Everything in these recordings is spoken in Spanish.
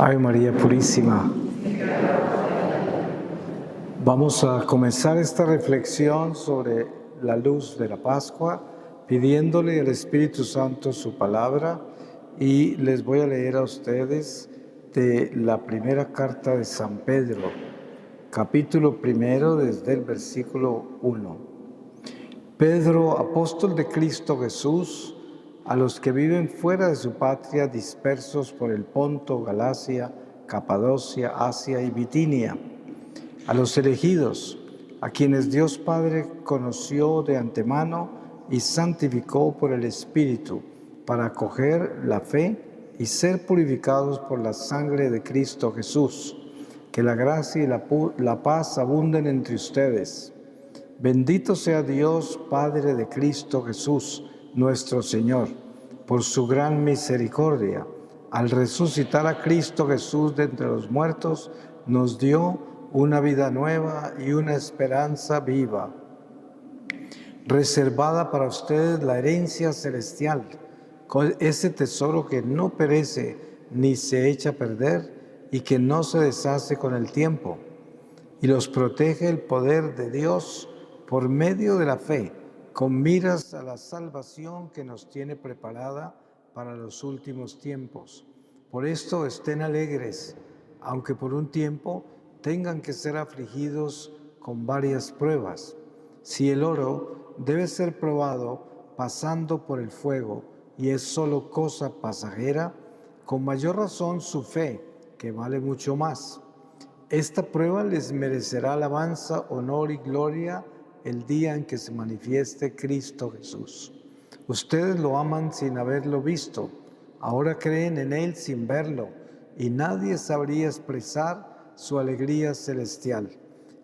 Ave María Purísima. Vamos a comenzar esta reflexión sobre la luz de la Pascua, pidiéndole al Espíritu Santo su palabra, y les voy a leer a ustedes de la primera carta de San Pedro, capítulo 1, desde el versículo 1. Pedro, apóstol de Cristo Jesús, a los que viven fuera de su patria, dispersos por el Ponto, Galacia, Capadocia, Asia y Bitinia, a los elegidos, a quienes Dios Padre conoció de antemano y santificó por el Espíritu, para acoger la fe y ser purificados por la sangre de Cristo Jesús. Que la gracia y la paz abunden entre ustedes. Bendito sea Dios, Padre de Cristo Jesús, nuestro Señor, por su gran misericordia. Al resucitar a Cristo Jesús de entre los muertos, nos dio una vida nueva y una esperanza viva. Reservada para ustedes la herencia celestial, con ese tesoro que no perece ni se echa a perder y que no se deshace con el tiempo, y los protege el poder de Dios por medio de la fe, con miras a la salvación que nos tiene preparada para los últimos tiempos. Por esto estén alegres, aunque por un tiempo tengan que ser afligidos con varias pruebas. Si el oro debe ser probado pasando por el fuego y es solo cosa pasajera, con mayor razón su fe, que vale mucho más. Esta prueba les merecerá alabanza, honor y gloria el día en que se manifieste Cristo Jesús. Ustedes lo aman sin haberlo visto, ahora creen en Él sin verlo, y nadie sabría expresar su alegría celestial,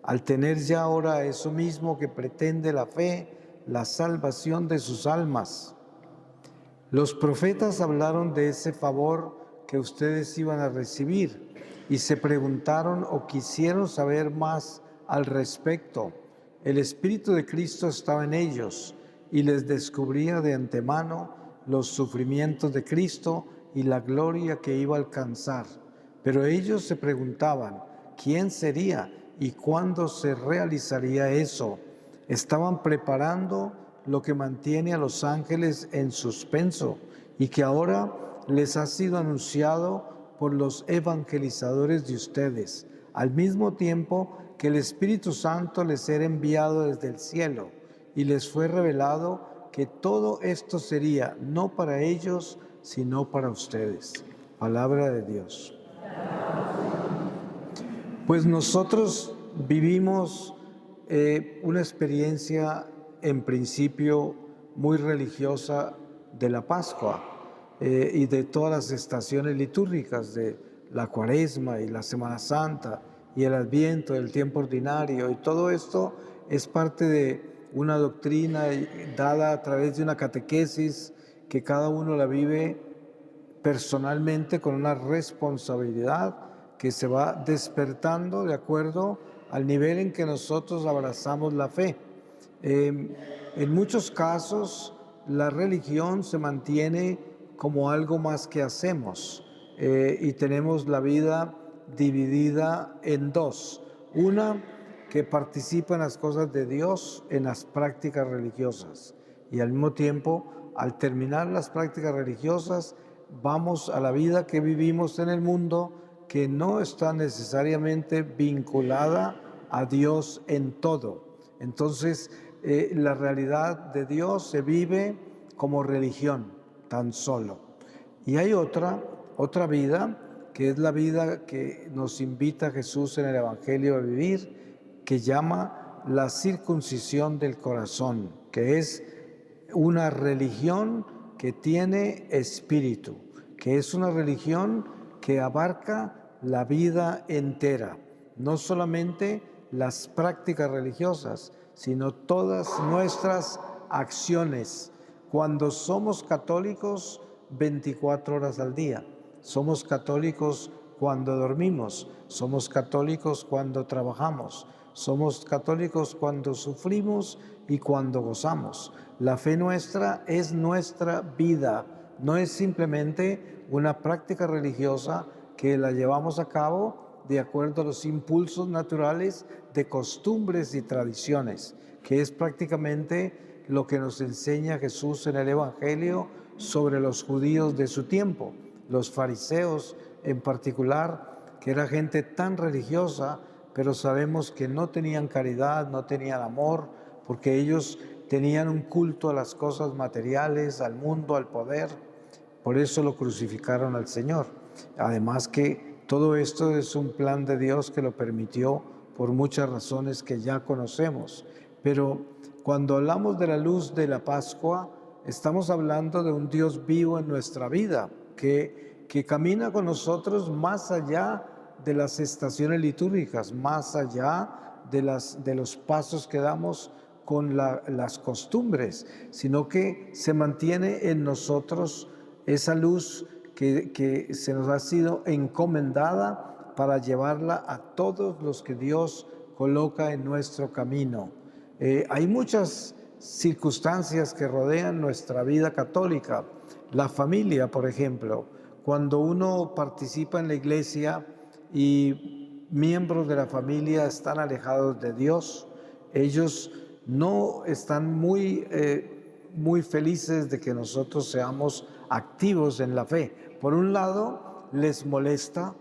al tener ya ahora eso mismo que pretende la fe, la salvación de sus almas. Los profetas hablaron de ese favor que ustedes iban a recibir, y se preguntaron o quisieron saber más al respecto. El Espíritu de Cristo estaba en ellos y les descubría de antemano los sufrimientos de Cristo y la gloria que iba a alcanzar. Pero ellos se preguntaban, ¿quién sería y cuándo se realizaría eso? Estaban preparando lo que mantiene a los ángeles en suspenso y que ahora les ha sido anunciado por los evangelizadores de ustedes, al mismo tiempo que el Espíritu Santo les era enviado desde el cielo, y les fue revelado que todo esto sería no para ellos, sino para ustedes. Palabra de Dios. Pues nosotros vivimos una experiencia en principio muy religiosa de la Pascua y de todas las estaciones litúrgicas de la Cuaresma y la Semana Santa y el Adviento, el tiempo ordinario, y todo esto es parte de una doctrina dada a través de una catequesis que cada uno la vive personalmente con una responsabilidad que se va despertando de acuerdo al nivel en que nosotros abrazamos la fe. En muchos casos, la religión se mantiene como algo más que hacemos y tenemos la vida dividida en dos. Una que participa en las cosas de Dios, en las prácticas religiosas, y al mismo tiempo, al terminar las prácticas religiosas, vamos a la vida que vivimos en el mundo, que no está necesariamente vinculada a Dios en todo. Entonces, la realidad de Dios se vive como religión, tan solo. Y hay otra vida, que es la vida que nos invita Jesús en el Evangelio a vivir, que llama la circuncisión del corazón, que es una religión que tiene espíritu, que es una religión que abarca la vida entera, no solamente las prácticas religiosas, sino todas nuestras acciones. Cuando somos católicos, 24 horas al día. Somos católicos cuando dormimos, somos católicos cuando trabajamos, somos católicos cuando sufrimos y cuando gozamos. La fe nuestra es nuestra vida, no es simplemente una práctica religiosa que la llevamos a cabo de acuerdo a los impulsos naturales de costumbres y tradiciones, que es prácticamente lo que nos enseña Jesús en el Evangelio sobre los judíos de su tiempo, los fariseos en particular, que era gente tan religiosa, pero sabemos que no tenían caridad, no tenían amor, porque ellos tenían un culto a las cosas materiales, al mundo, al poder. Por eso lo crucificaron al Señor. Además que todo esto es un plan de Dios que lo permitió por muchas razones que ya conocemos. Pero cuando hablamos de la luz de la Pascua, estamos hablando de un Dios vivo en nuestra vida, que camina con nosotros más allá de las estaciones litúrgicas, más allá de los pasos que damos con las costumbres, sino que se mantiene en nosotros esa luz que se nos ha sido encomendada para llevarla a todos los que Dios coloca en nuestro camino. Hay muchas circunstancias que rodean nuestra vida católica. La familia, por ejemplo, cuando uno participa en la iglesia y miembros de la familia están alejados de Dios, ellos no están muy felices de que nosotros seamos activos en la fe. Por un lado, les molesta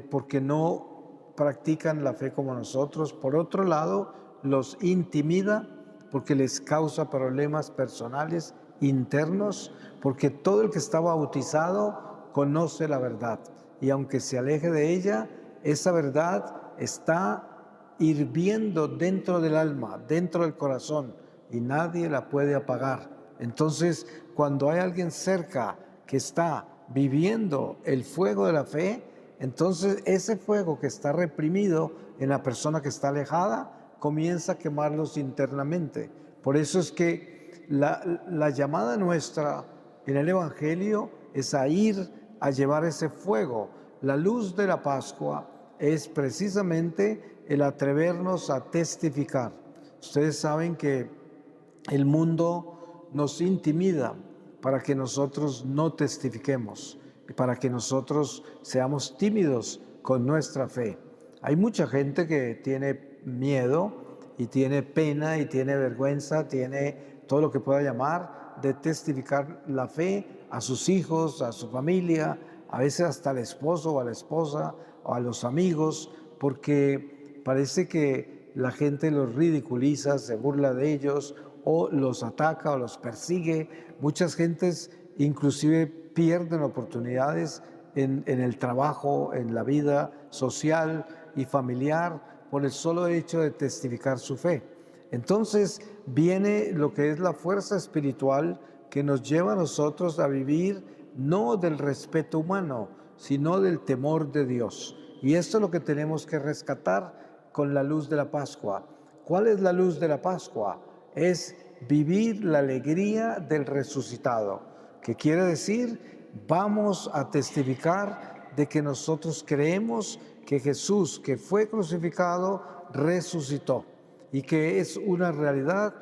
porque no practican la fe como nosotros. Por otro lado, los intimida porque les causa problemas personales internos, porque todo el que está bautizado conoce la verdad. Y aunque se aleje de ella, esa verdad está hirviendo dentro del alma, dentro del corazón, y nadie la puede apagar. Entonces, cuando hay alguien cerca que está viviendo el fuego de la fe, entonces ese fuego que está reprimido en la persona que está alejada, comienza a quemarlos internamente. Por eso es que la llamada nuestra en el Evangelio es a ir a llevar ese fuego. La luz de la Pascua es precisamente el atrevernos a testificar. Ustedes saben que el mundo nos intimida para que nosotros no testifiquemos y para que nosotros seamos tímidos con nuestra fe. Hay mucha gente que tiene miedo y tiene pena y tiene vergüenza, tiene todo lo que pueda llamar de testificar la fe a sus hijos, a su familia, a veces hasta al esposo o a la esposa o a los amigos, porque parece que la gente los ridiculiza, se burla de ellos o los ataca o los persigue. Muchas gentes inclusive pierden oportunidades en el trabajo, en la vida social y familiar por el solo hecho de testificar su fe. Entonces viene lo que es la fuerza espiritual que nos lleva a nosotros a vivir no del respeto humano, sino del temor de Dios. Y esto es lo que tenemos que rescatar con la luz de la Pascua. ¿Cuál es la luz de la Pascua? Es vivir la alegría del resucitado, que quiere decir, vamos a testificar de que nosotros creemos que Jesús, que fue crucificado, resucitó y que es una realidad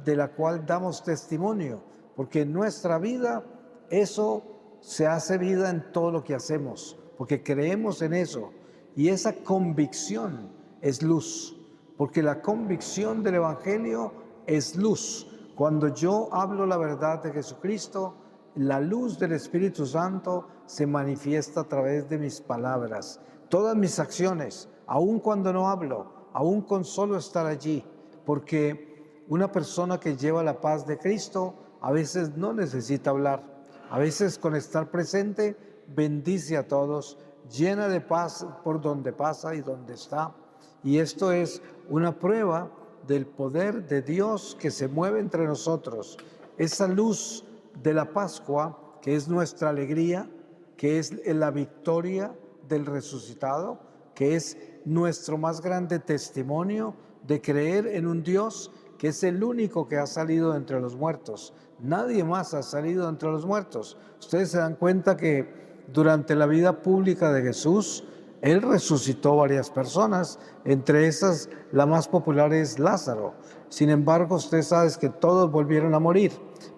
de la cual damos testimonio, porque en nuestra vida eso se hace vida en todo lo que hacemos, porque creemos en eso, y esa convicción es luz, porque la convicción del Evangelio es luz. Cuando yo hablo la verdad de Jesucristo, la luz del Espíritu Santo se manifiesta a través de mis palabras. Todas mis acciones, aun cuando no hablo, aun con solo estar allí, porque una persona que lleva la paz de Cristo a veces no necesita hablar, a veces con estar presente bendice a todos, llena de paz por donde pasa y donde está. Y esto es una prueba del poder de Dios que se mueve entre nosotros. Esa luz de la Pascua, que es nuestra alegría, que es la victoria del resucitado, que es nuestro más grande testimonio de creer en un Dios que es el único que ha salido entre los muertos. Nadie más ha salido entre los muertos. Ustedes se dan cuenta que durante la vida pública de Jesús, Él resucitó varias personas, entre esas la más popular es Lázaro. Sin embargo, usted sabe que todos volvieron a morir,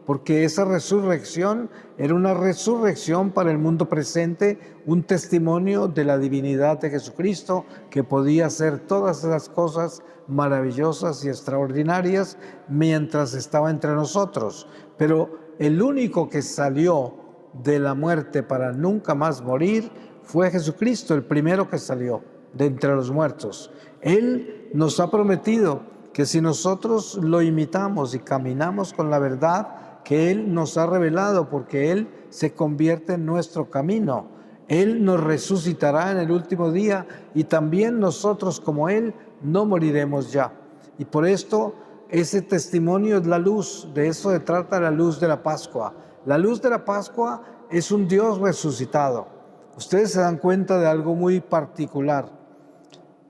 porque esa resurrección era una resurrección para el mundo presente, un testimonio de la divinidad de Jesucristo, que podía hacer todas esas cosas maravillosas y extraordinarias mientras estaba entre nosotros. Pero el único que salió de la muerte para nunca más morir fue Jesucristo, el primero que salió de entre los muertos. Él nos ha prometido que si nosotros lo imitamos y caminamos con la verdad que Él nos ha revelado, porque Él se convierte en nuestro camino, Él nos resucitará en el último día y también nosotros como Él no moriremos ya. Y por esto ese testimonio es la luz, de eso se trata la luz de la Pascua. La luz de la Pascua es un Dios resucitado. Ustedes se dan cuenta de algo muy particular.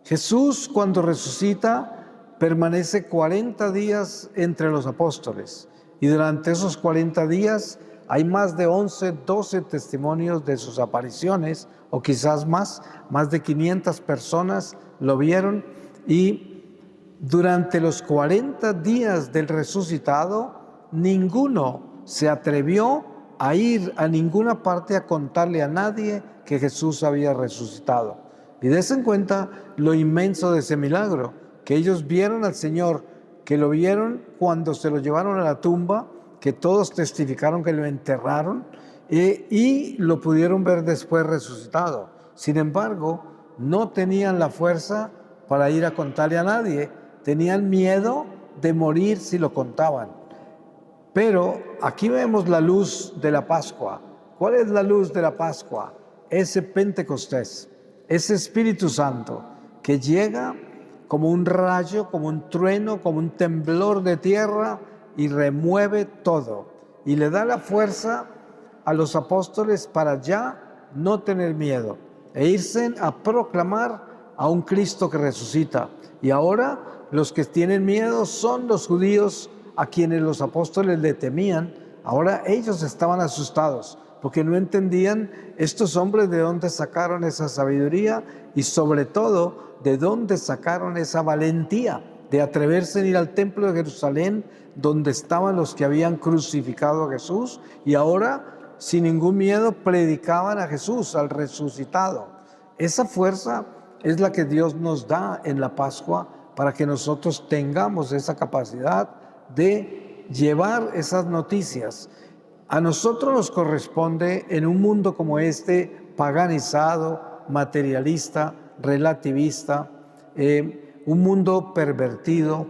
Jesús, cuando resucita, permanece 40 días entre los apóstoles, y durante esos 40 días hay más de 11, 12 testimonios de sus apariciones, o quizás más de 500 personas lo vieron, y durante los 40 días del resucitado, ninguno se atrevió a ir a ninguna parte a contarle a nadie que Jesús había resucitado. Y desen cuenta lo inmenso de ese milagro, que ellos vieron al Señor, que lo vieron cuando se lo llevaron a la tumba, que todos testificaron que lo enterraron, y lo pudieron ver después resucitado. Sin embargo, no tenían la fuerza para ir a contarle a nadie, tenían miedo de morir si lo contaban. Pero aquí vemos la luz de la Pascua. ¿Cuál es la luz de la Pascua? Ese Pentecostés, ese Espíritu Santo que llega como un rayo, como un trueno, como un temblor de tierra y remueve todo. Y le da la fuerza a los apóstoles para ya no tener miedo e irse a proclamar a un Cristo que resucita. Y ahora los que tienen miedo son los judíos a quienes los apóstoles le temían. Ahora ellos estaban asustados porque no entendían estos hombres de dónde sacaron esa sabiduría y sobre todo de dónde sacaron esa valentía de atreverse a ir al templo de Jerusalén donde estaban los que habían crucificado a Jesús y ahora sin ningún miedo predicaban a Jesús, al resucitado. Esa fuerza es la que Dios nos da en la Pascua para que nosotros tengamos esa capacidad de llevar esas noticias. A nosotros nos corresponde, en un mundo como este, paganizado, materialista, relativista, un mundo pervertido,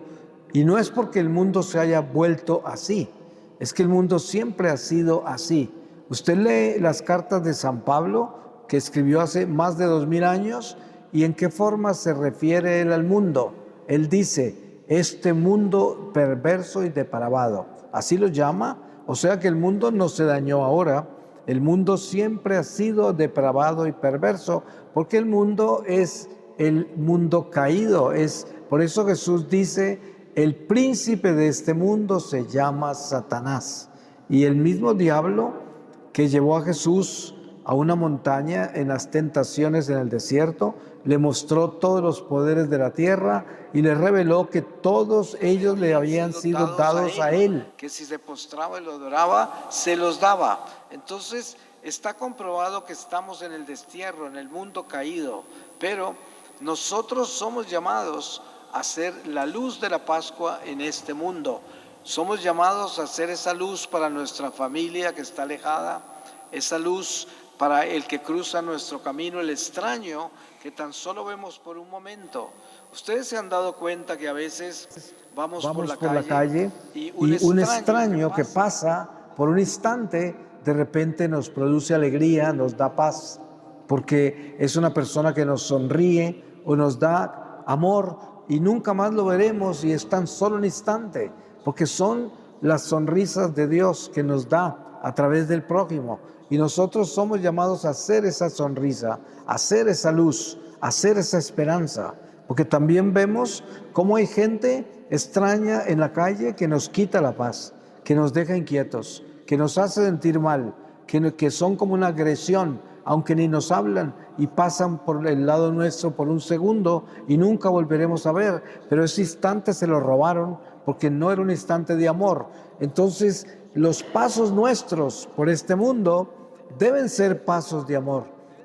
y no es porque el mundo se haya vuelto así, es que el mundo siempre ha sido así. Usted lee las cartas de San Pablo, que escribió hace más de 2000 años, y en qué forma se refiere él al mundo. Él dice, este mundo perverso y depravado, así lo llama. O sea que el mundo no se dañó ahora, el mundo siempre ha sido depravado y perverso, porque el mundo es el mundo caído. Por eso Jesús dice, el príncipe de este mundo se llama Satanás. Y el mismo diablo que llevó a Jesús a una montaña en las tentaciones en el desierto, le mostró todos los poderes de la tierra y le reveló que todos ellos le habían sido dados a él, que si se postraba y lo adoraba, se los daba. Entonces está comprobado que estamos en el destierro, en el mundo caído, pero nosotros somos llamados a ser la luz de la Pascua en este mundo. Somos llamados a ser esa luz para nuestra familia que está alejada, esa luz para el que cruza nuestro camino, el extraño que tan solo vemos por un momento. Ustedes se han dado cuenta que a veces vamos por la calle y un extraño que pasa por un instante, de repente nos produce alegría, nos da paz, porque es una persona que nos sonríe o nos da amor y nunca más lo veremos y es tan solo un instante, porque son las sonrisas de Dios que nos da a través del prójimo. Y nosotros somos llamados a hacer esa sonrisa, a hacer esa luz, a hacer esa esperanza. Porque también vemos cómo hay gente extraña en la calle que nos quita la paz, que nos deja inquietos, que nos hace sentir mal, que son como una agresión, aunque ni nos hablan y pasan por el lado nuestro por un segundo y nunca volveremos a ver. Pero ese instante se lo robaron porque no era un instante de amor. Entonces, los pasos nuestros por este mundo deben ser pasos de amor,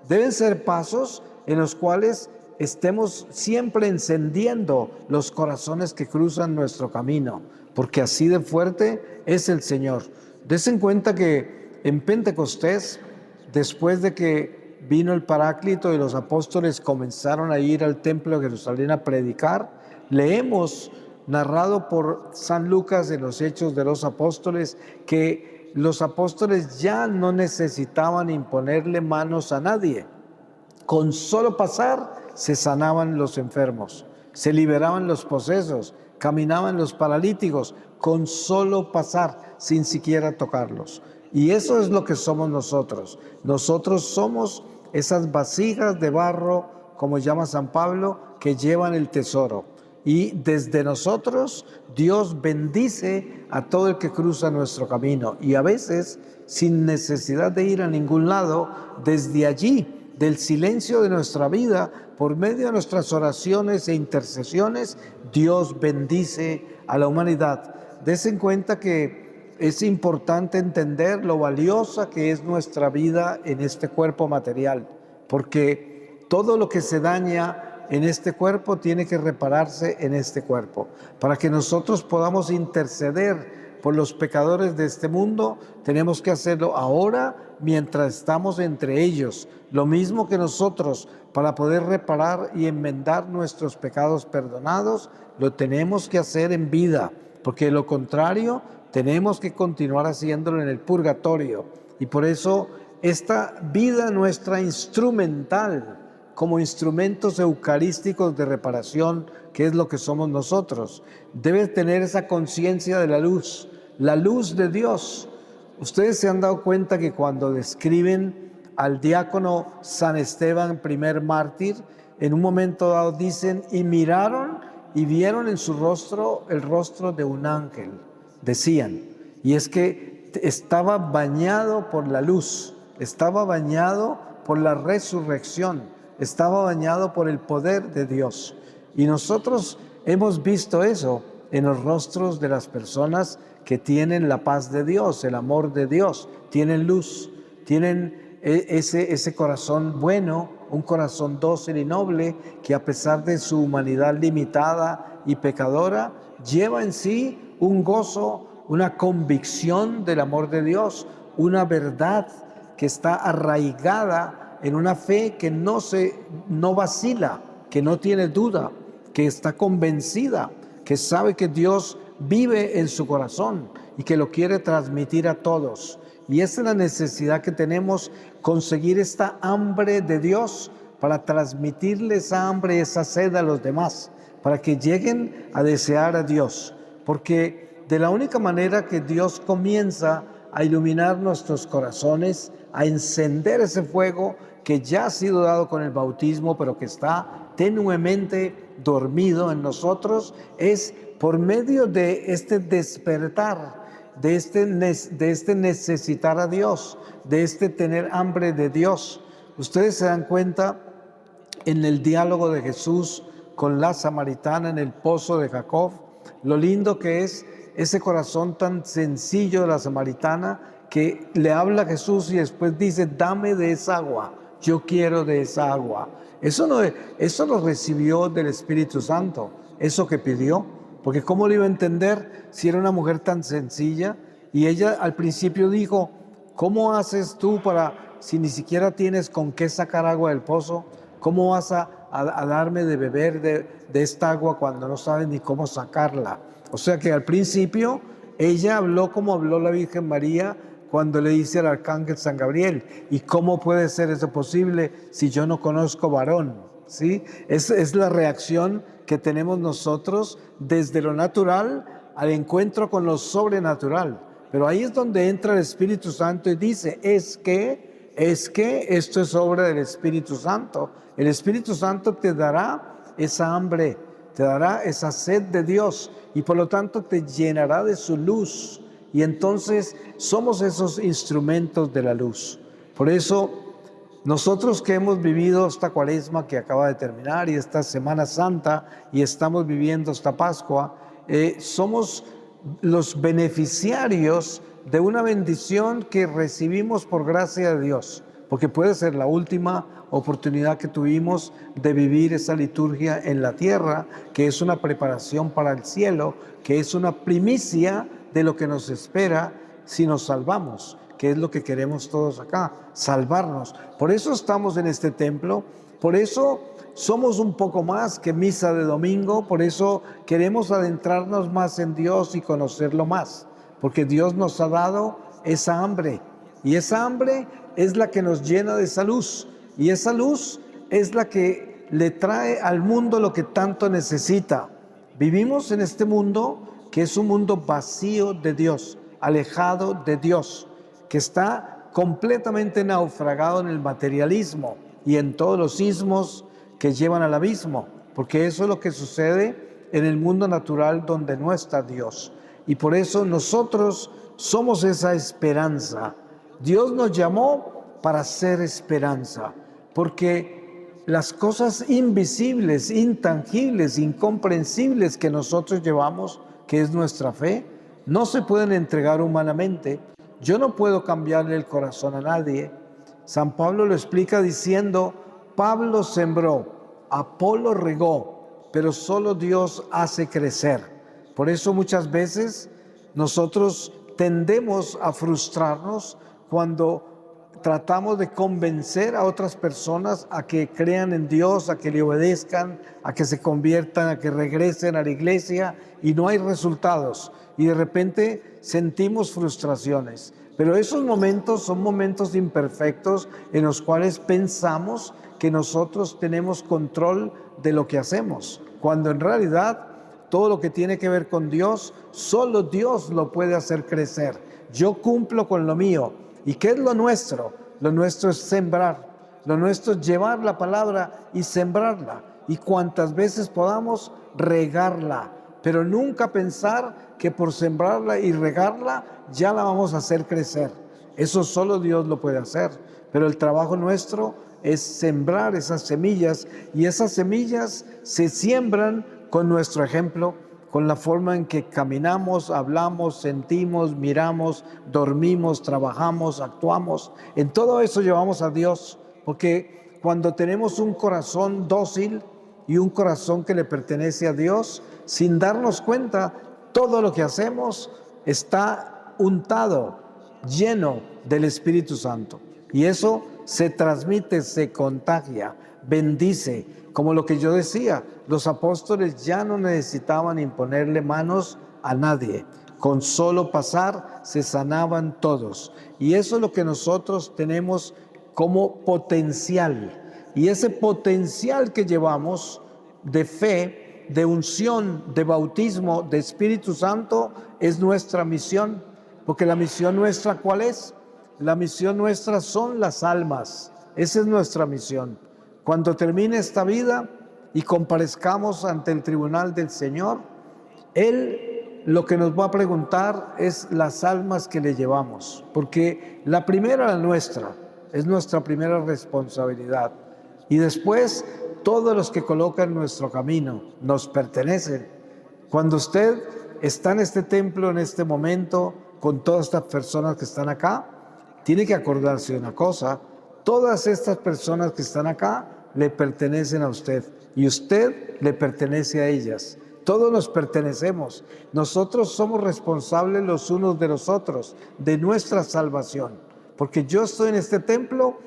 deben ser pasos en los cuales estemos siempre encendiendo los corazones que cruzan nuestro camino, porque así de fuerte es el Señor. Des en cuenta que en Pentecostés, después de que vino el Paráclito y los apóstoles comenzaron a ir al templo de Jerusalén a predicar, leemos, narrado por San Lucas en los Hechos de los Apóstoles, que los apóstoles ya no necesitaban imponerle manos a nadie. Con solo pasar se sanaban los enfermos, se liberaban los posesos, caminaban los paralíticos, con solo pasar, sin siquiera tocarlos. Y eso es lo que somos nosotros. Nosotros somos esas vasijas de barro, como llama San Pablo, que llevan el tesoro. Y desde nosotros Dios bendice a todo el que cruza nuestro camino. Y a veces, sin necesidad de ir a ningún lado, desde allí, del silencio de nuestra vida, por medio de nuestras oraciones e intercesiones, Dios bendice a la humanidad. Des en cuenta que es importante entender lo valiosa que es nuestra vida en este cuerpo material, porque todo lo que se daña en este cuerpo tiene que repararse en este cuerpo. Para que nosotros podamos interceder por los pecadores de este mundo, tenemos que hacerlo ahora mientras estamos entre ellos. Lo mismo que nosotros, para poder reparar y enmendar nuestros pecados perdonados, lo tenemos que hacer en vida, porque de lo contrario tenemos que continuar haciéndolo en el purgatorio. Y por eso esta vida nuestra instrumental, como instrumentos eucarísticos de reparación, que es lo que somos nosotros, debe tener esa conciencia de la luz de Dios. Ustedes se han dado cuenta que cuando describen al diácono San Esteban, primer mártir, en un momento dado dicen, y miraron y vieron en su rostro el rostro de un ángel, decían, y es que estaba bañado por la luz, estaba bañado por la resurrección, estaba bañado por el poder de Dios. Y nosotros hemos visto eso en los rostros de las personas que tienen la paz de Dios, el amor de Dios, tienen luz, tienen ese corazón bueno, un corazón dócil y noble, que a pesar de su humanidad limitada y pecadora, lleva en sí un gozo, una convicción del amor de Dios, una verdad que está arraigada en una fe que no vacila, que no tiene duda, que está convencida, que sabe que Dios vive en su corazón y que lo quiere transmitir a todos. Y esa es la necesidad que tenemos, conseguir esta hambre de Dios para transmitirle esa hambre, esa sed a los demás, para que lleguen a desear a Dios. Porque de la única manera que Dios comienza a iluminar nuestros corazones, a encender ese fuego que ya ha sido dado con el bautismo, pero que está tenuemente dormido en nosotros, es por medio de este despertar, de este necesitar a Dios, de este tener hambre de Dios. Ustedes se dan cuenta en el diálogo de Jesús con la samaritana en el pozo de Jacob, lo lindo que es ese corazón tan sencillo de la samaritana, que le habla a Jesús y después dice, dame de esa agua, yo quiero de esa agua. Eso lo recibió del Espíritu Santo, eso que pidió, porque ¿cómo lo iba a entender si era una mujer tan sencilla? Y ella al principio dijo, ¿cómo haces tú si ni siquiera tienes con qué sacar agua del pozo? ¿Cómo vas a darme de beber de esta agua cuando no sabes ni cómo sacarla? O sea que al principio ella habló como habló la Virgen María cuando le dice al arcángel San Gabriel, ¿y cómo puede ser eso posible si yo no conozco varón? ¿Sí? Es la reacción que tenemos nosotros desde lo natural al encuentro con lo sobrenatural. Pero ahí es donde entra el Espíritu Santo y dice, es que esto es obra del Espíritu Santo. El Espíritu Santo te dará esa hambre, te dará esa sed de Dios y por lo tanto te llenará de su luz. Y entonces somos esos instrumentos de la luz. Por eso nosotros que hemos vivido esta Cuaresma que acaba de terminar y esta Semana Santa y estamos viviendo esta Pascua, somos los beneficiarios de una bendición que recibimos por gracia de Dios, porque puede ser la última oportunidad que tuvimos de vivir esa liturgia en la tierra, que es una preparación para el cielo, que es una primicia de lo que nos espera si nos salvamos, que es lo que queremos todos acá, salvarnos. Por eso estamos en este templo, por eso somos un poco más que misa de domingo, por eso queremos adentrarnos más en Dios y conocerlo más, porque Dios nos ha dado esa hambre, y esa hambre es la que nos llena de esa luz, y esa luz es la que le trae al mundo lo que tanto necesita. Vivimos en este mundo que es un mundo vacío de Dios, alejado de Dios, que está completamente naufragado en el materialismo y en todos los ismos que llevan al abismo, porque eso es lo que sucede en el mundo natural donde no está Dios. Y por eso nosotros somos esa esperanza. Dios nos llamó para ser esperanza, porque las cosas invisibles, intangibles, incomprensibles que nosotros llevamos, que es nuestra fe, no se pueden entregar humanamente. Yo no puedo cambiarle el corazón a nadie. San Pablo lo explica diciendo: Pablo sembró, Apolo regó, pero solo Dios hace crecer. Por eso muchas veces nosotros tendemos a frustrarnos cuando tratamos de convencer a otras personas a que crean en Dios, a que le obedezcan, a que se conviertan, a que regresen a la iglesia, y no hay resultados. Y de repente sentimos frustraciones. Pero esos momentos son momentos imperfectos en los cuales pensamos que nosotros tenemos control de lo que hacemos, cuando en realidad todo lo que tiene que ver con Dios, solo Dios lo puede hacer crecer. Yo cumplo con lo mío. ¿Y qué es lo nuestro? Lo nuestro es sembrar. Lo nuestro es llevar la palabra y sembrarla. Y cuantas veces podamos, regarla. Pero nunca pensar que por sembrarla y regarla ya la vamos a hacer crecer. Eso solo Dios lo puede hacer. Pero el trabajo nuestro es sembrar esas semillas, y esas semillas se siembran con nuestro ejemplo, con la forma en que caminamos, hablamos, sentimos, miramos, dormimos, trabajamos, actuamos. En todo eso llevamos a Dios, porque cuando tenemos un corazón dócil y un corazón que le pertenece a Dios, sin darnos cuenta, todo lo que hacemos está untado, lleno del Espíritu Santo. Y eso se transmite, se contagia, bendice. Como lo que yo decía, los apóstoles ya no necesitaban imponerle manos a nadie. Con solo pasar se sanaban todos. Y eso es lo que nosotros tenemos como potencial. Y ese potencial que llevamos de fe, de unción, de bautismo, de Espíritu Santo, es nuestra misión. Porque la misión nuestra, ¿cuál es? La misión nuestra son las almas. Esa es nuestra misión. Cuando termine esta vida y comparezcamos ante el tribunal del Señor, Él lo que nos va a preguntar es las almas que le llevamos. Porque la primera, la nuestra, es nuestra primera responsabilidad. Y después, todos los que colocan nuestro camino nos pertenecen. Cuando usted está en este templo, en este momento, con todas estas personas que están acá, tiene que acordarse de una cosa: todas estas personas que están acá le pertenecen a usted y usted le pertenece a ellas. Todos nos pertenecemos. Nosotros somos responsables los unos de los otros, de nuestra salvación. Porque yo estoy en este templo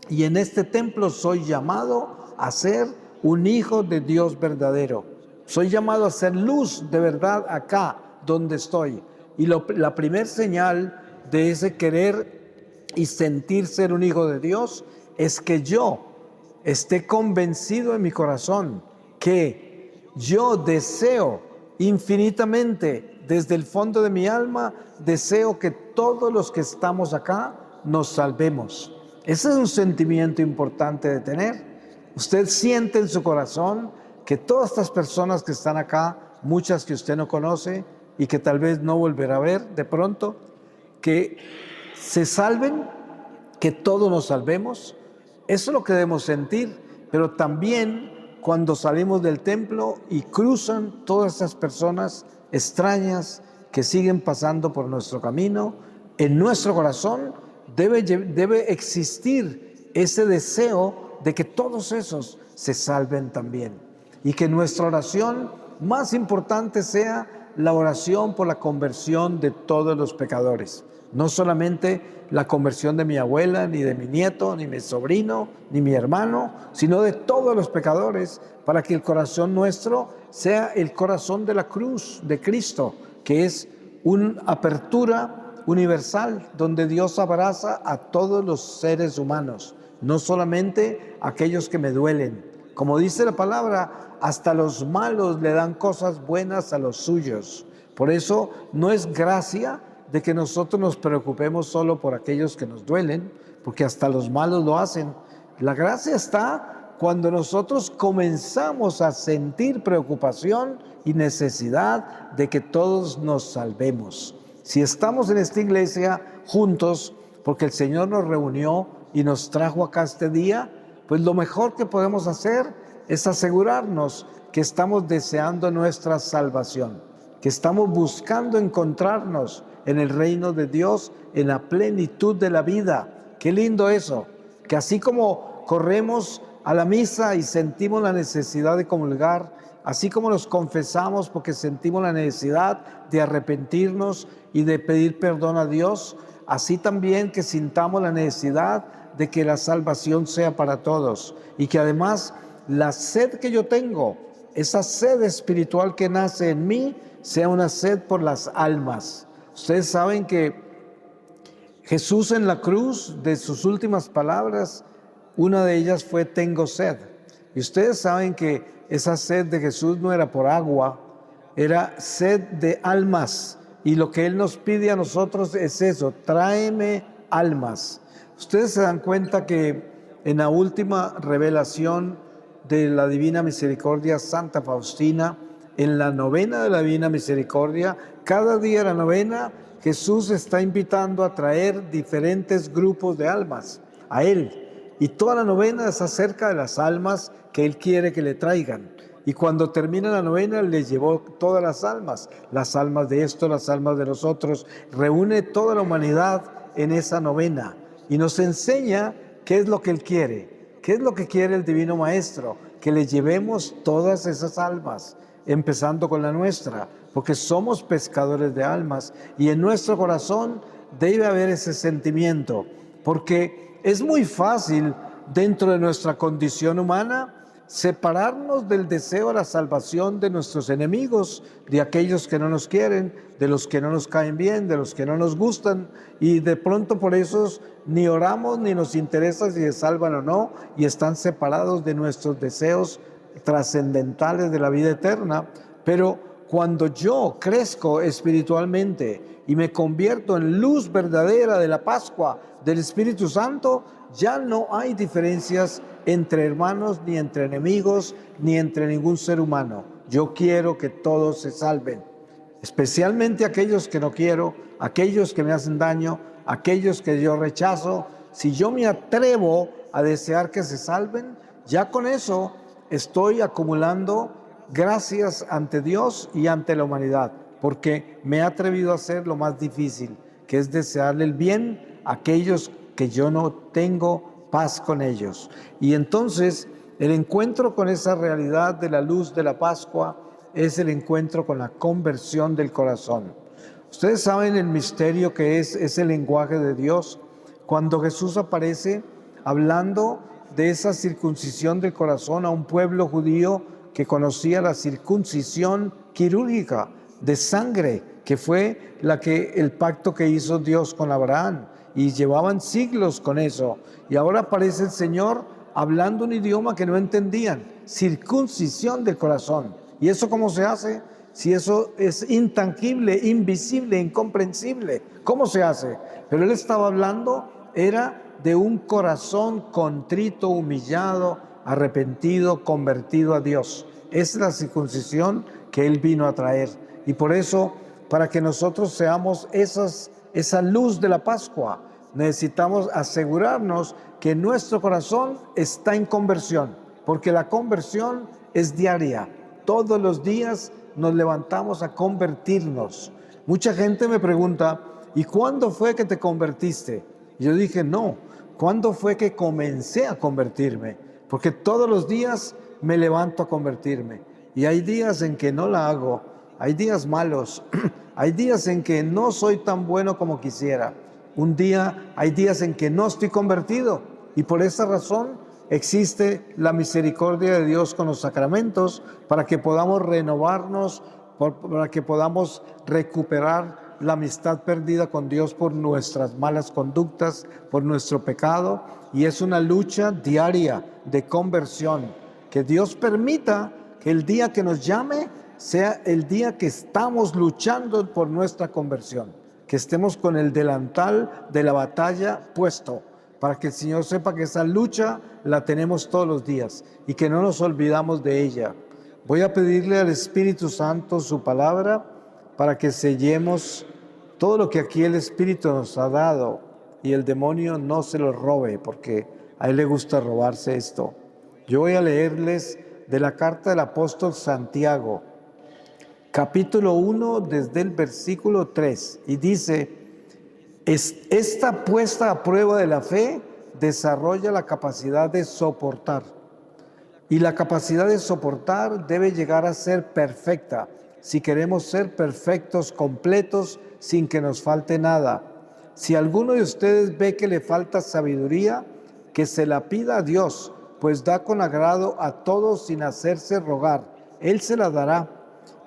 y en este templo soy llamado a ser un hijo de Dios verdadero. Soy llamado a ser luz de verdad acá donde estoy. Y la primer señal de ese querer y sentir ser un hijo de Dios es que yo esté convencido en mi corazón que yo deseo infinitamente, desde el fondo de mi alma, deseo que todos los que estamos acá nos salvemos. Ese es un sentimiento importante de tener. Usted siente en su corazón que todas estas personas que están acá, muchas que usted no conoce y que tal vez no volverá a ver de pronto, que se salven, que todos nos salvemos. Eso es lo que debemos sentir, pero también cuando salimos del templo y cruzan todas estas personas extrañas que siguen pasando por nuestro camino. En nuestro corazón debe existir ese deseo de que todos esos se salven también. Y que nuestra oración más importante sea la oración por la conversión de todos los pecadores. No solamente la conversión de mi abuela, ni de mi nieto, ni mi sobrino, ni mi hermano, sino de todos los pecadores, para que el corazón nuestro sea el corazón de la cruz de Cristo, que es una apertura universal donde Dios abraza a todos los seres humanos, no solamente a aquellos que me duelen. Como dice la palabra, hasta los malos le dan cosas buenas a los suyos. Por eso no es gracia de que nosotros nos preocupemos solo por aquellos que nos duelen, porque hasta los malos lo hacen. La gracia está cuando nosotros comenzamos a sentir preocupación y necesidad de que todos nos salvemos. Si estamos en esta iglesia juntos, porque el Señor nos reunió y nos trajo acá este día, pues lo mejor que podemos hacer es asegurarnos que estamos deseando nuestra salvación, que estamos buscando encontrarnos en el reino de Dios, en la plenitud de la vida. Qué lindo eso, que así como corremos a la misa y sentimos la necesidad de comulgar, así como nos confesamos porque sentimos la necesidad de arrepentirnos y de pedir perdón a Dios, así también que sintamos la necesidad de que la salvación sea para todos y que además la sed que yo tengo, esa sed espiritual que nace en mí, sea una sed por las almas. Ustedes saben que Jesús en la cruz, de sus últimas palabras, una de ellas fue tengo sed. Y ustedes saben que esa sed de Jesús no era por agua, era sed de almas. Y lo que Él nos pide a nosotros es eso, tráeme almas. Ustedes se dan cuenta que en la última revelación de la Divina Misericordia, Santa Faustina, en la novena de la Divina Misericordia, cada día de la novena, Jesús está invitando a traer diferentes grupos de almas a Él. Y toda la novena es acerca de las almas que Él quiere que le traigan. Y cuando termina la novena, les llevó todas las almas de esto, las almas de los otros. Reúne toda la humanidad en esa novena y nos enseña qué es lo que Él quiere. ¿Qué es lo que quiere el Divino Maestro? Que le llevemos todas esas almas, empezando con la nuestra, porque somos pescadores de almas y en nuestro corazón debe haber ese sentimiento, porque es muy fácil dentro de nuestra condición humana separarnos del deseo de la salvación de nuestros enemigos, de aquellos que no nos quieren, de los que no nos caen bien, de los que no nos gustan, y de pronto por eso ni oramos ni nos interesa si se salvan o no, y están separados de nuestros deseos trascendentales de la vida eterna. Pero cuando yo crezco espiritualmente y me convierto en luz verdadera de la Pascua del Espíritu Santo, ya no hay diferencias entre hermanos, ni entre enemigos, ni entre ningún ser humano. Yo quiero que todos se salven, especialmente aquellos que no quiero, aquellos que me hacen daño, aquellos que yo rechazo. Si yo me atrevo a desear que se salven, ya con eso estoy acumulando gracias ante Dios y ante la humanidad, porque me he atrevido a hacer lo más difícil, que es desearle el bien a aquellos que yo no tengo paz con ellos. Y entonces el encuentro con esa realidad de la luz de la Pascua es el encuentro con la conversión del corazón. Ustedes saben el misterio que es ese lenguaje de Dios. Cuando Jesús aparece hablando de esa circuncisión del corazón a un pueblo judío que conocía la circuncisión quirúrgica de sangre, que fue el pacto que hizo Dios con Abraham, y llevaban siglos con eso. Y ahora aparece el Señor hablando un idioma que no entendían, circuncisión del corazón. ¿Y eso cómo se hace? Si eso es intangible, invisible, incomprensible, ¿cómo se hace? Pero Él estaba hablando, era de un corazón contrito, humillado, arrepentido, convertido a Dios. Es la circuncisión que Él vino a traer. Y por eso, para que nosotros seamos esa luz de la Pascua, necesitamos asegurarnos que nuestro corazón está en conversión, porque la conversión es diaria. Todos los días nos levantamos a convertirnos. Mucha gente me pregunta, ¿y cuándo fue que te convertiste? Y yo dije, no, ¿cuándo fue que comencé a convertirme? Porque todos los días me levanto a convertirme. Y hay días en que no la hago, hay días malos, hay días en que no soy tan bueno como quisiera. Hay días en que no estoy convertido. Y por esa razón existe la misericordia de Dios con los sacramentos para que podamos renovarnos, para que podamos recuperar la amistad perdida con Dios por nuestras malas conductas, por nuestro pecado. Y es una lucha diaria de conversión. Que Dios permita que el día que nos llame sea el día que estamos luchando por nuestra conversión. Que estemos con el delantal de la batalla puesto, para que el Señor sepa que esa lucha la tenemos todos los días y que no nos olvidamos de ella. Voy a pedirle al Espíritu Santo su palabra para que sellemos todo lo que aquí el Espíritu nos ha dado y el demonio no se lo robe, porque a él le gusta robarse esto. Yo voy a leerles de la carta del apóstol Santiago, capítulo 1, desde el versículo 3, y dice: esta puesta a prueba de la fe desarrolla la capacidad de soportar. Y la capacidad de soportar debe llegar a ser perfecta, si queremos ser perfectos, completos, sin que nos falte nada. Si alguno de ustedes ve que le falta sabiduría, que se la pida a Dios, pues da con agrado a todos sin hacerse rogar. Él se la dará,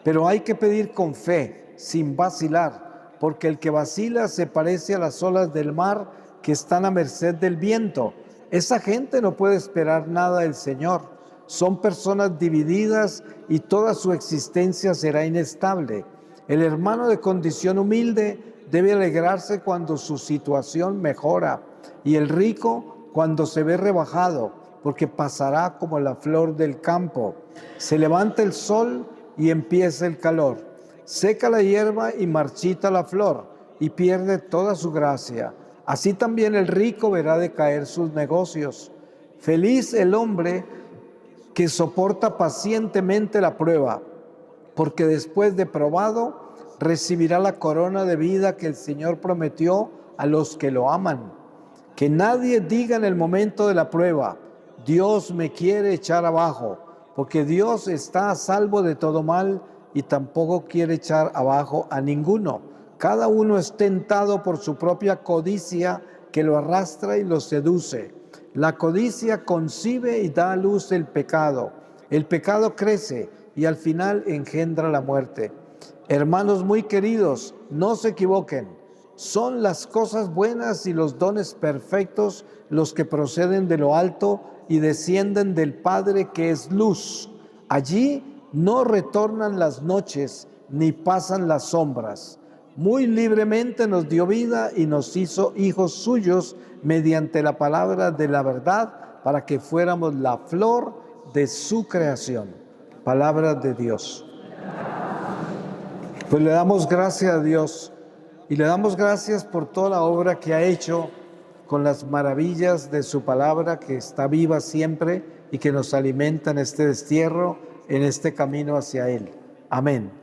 pero hay que pedir con fe, sin vacilar, porque el que vacila se parece a las olas del mar que están a merced del viento. Esa gente no puede esperar nada del Señor. Son personas divididas y toda su existencia será inestable. El hermano de condición humilde debe alegrarse cuando su situación mejora, y el rico cuando se ve rebajado, porque pasará como la flor del campo. Se levanta el sol y empieza el calor. Seca la hierba y marchita la flor, y pierde toda su gracia. Así también el rico verá decaer sus negocios. Feliz el hombre que soporta pacientemente la prueba, porque después de probado recibirá la corona de vida que el Señor prometió a los que lo aman. Que nadie diga en el momento de la prueba: Dios me quiere echar abajo, porque Dios está a salvo de todo mal y tampoco quiere echar abajo a ninguno. Cada uno es tentado por su propia codicia, que lo arrastra y lo seduce. La codicia concibe y da a luz el pecado. El pecado crece y al final engendra la muerte. Hermanos muy queridos, no se equivoquen. Son las cosas buenas y los dones perfectos los que proceden de lo alto y descienden del Padre, que es luz. Allí no retornan las noches ni pasan las sombras. Muy libremente nos dio vida y nos hizo hijos suyos mediante la palabra de la verdad, para que fuéramos la flor de su creación. Palabra de Dios. Pues le damos gracias a Dios y le damos gracias por toda la obra que ha hecho con las maravillas de su palabra, que está viva siempre y que nos alimenta en este destierro, en este camino hacia Él. Amén.